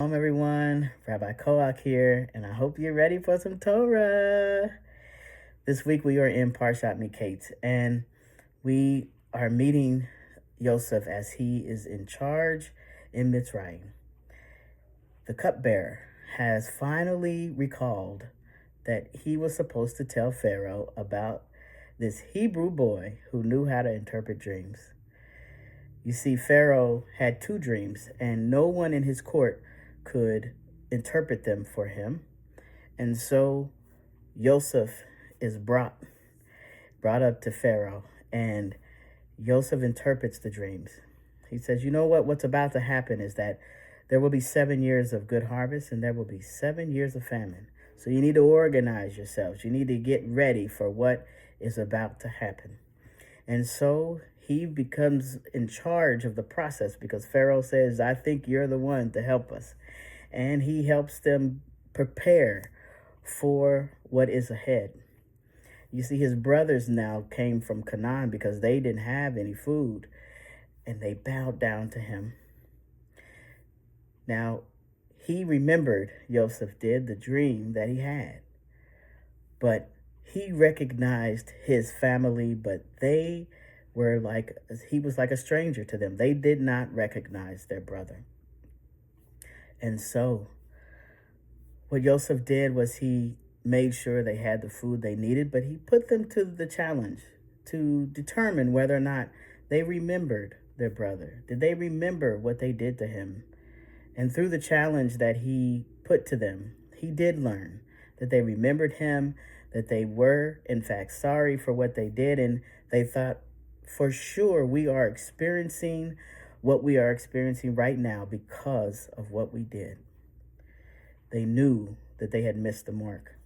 Shalom, everyone. Rabbi Koach here, and I hope you're ready for some Torah. This week we are in parshat miketz, and we are meeting Yosef as he is in charge in Mitzrayim. The cupbearer has finally recalled that he was supposed to tell Pharaoh about this Hebrew boy who knew how to interpret dreams. You see, Pharaoh had two dreams, and no one in his court could interpret them for him. And so Yosef is brought up to Pharaoh, and Yosef interprets the dreams. He says, you know what? What's about to happen is that there will be 7 years of good harvest, and there will be 7 years of famine. So you need to organize yourselves. You need to get ready for what is about to happen. And so he becomes in charge of the process because Pharaoh says, I think you're the one to help us. And he helps them prepare for what is ahead. You see, his brothers now came from Canaan because they didn't have any food, and they bowed down to him. Now, he remembered, Yosef did, the dream that he had. But he recognized his family, but he was like a stranger to them. They did not recognize their brother. And so what Yosef did was he made sure they had the food they needed, but he put them to the challenge to determine whether or not they remembered their brother. Did they remember what they did to him? And through the challenge that he put to them, he did learn that they remembered him, that they were, in fact, sorry for what they did, and they thought, for sure, we are experiencing what we are experiencing right now because of what we did. They knew that they had missed the mark.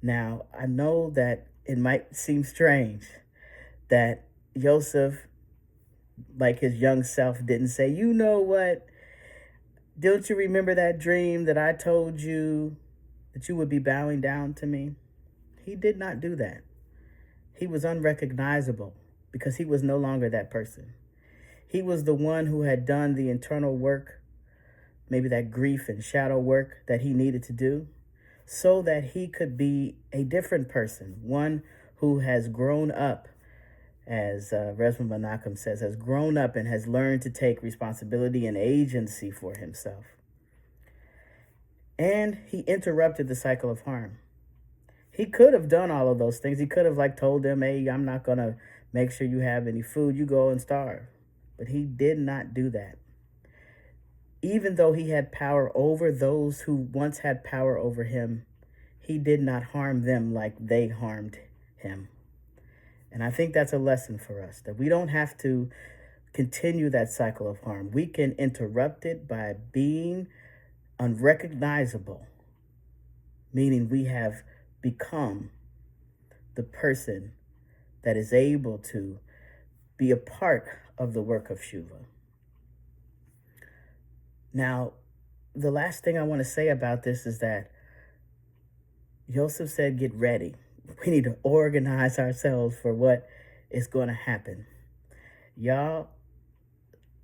Now, I know that it might seem strange that Yosef, like his young self, didn't say, you know what? Don't you remember that dream that I told you that you would be bowing down to me? He did not do that. He was unrecognizable because he was no longer that person. He was the one who had done the internal work, maybe that grief and shadow work that he needed to do, so that he could be a different person, one who has grown up, as Resma Menachem says, has grown up and has learned to take responsibility and agency for himself. And he interrupted the cycle of harm. He could have done all of those things. He could have told them, hey, I'm not going to make sure you have any food. You go and starve. But he did not do that. Even though he had power over those who once had power over him, he did not harm them like they harmed him. And I think that's a lesson for us, that we don't have to continue that cycle of harm. We can interrupt it by being unrecognizable, meaning we have become the person that is able to be a part of the work of Shuvah. Now, the last thing I want to say about this is that Yosef said, get ready. We need to organize ourselves for what is going to happen. Y'all,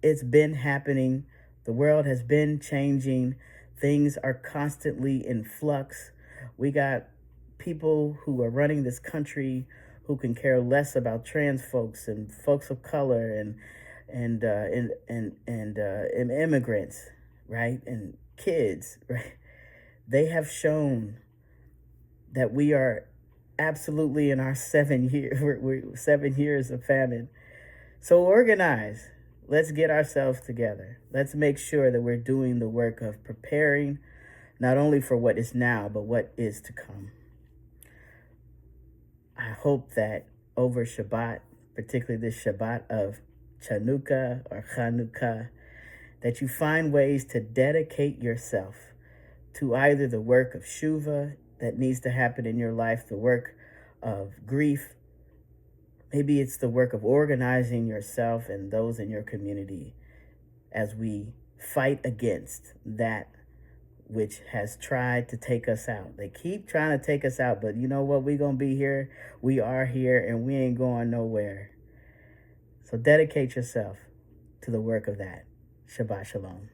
it's been happening. The world has been changing. Things are constantly in flux. We got people who are running this country who can care less about trans folks and folks of color and immigrants, right? And kids, right? They have shown that we are absolutely in our 7 years, we're 7 years of famine. So organize. Let's get ourselves together. Let's make sure that we're doing the work of preparing not only for what is now, but what is to come. I hope that over Shabbat, particularly this Shabbat of Chanukah or Chanukah, that you find ways to dedicate yourself to either the work of Shuvah that needs to happen in your life, the work of grief. Maybe it's the work of organizing yourself and those in your community as we fight against that which has tried to take us out. They keep trying to take us out, but you know what? We're going to be here. We are here, and we ain't going nowhere. So dedicate yourself to the work of that. Shabbat Shalom.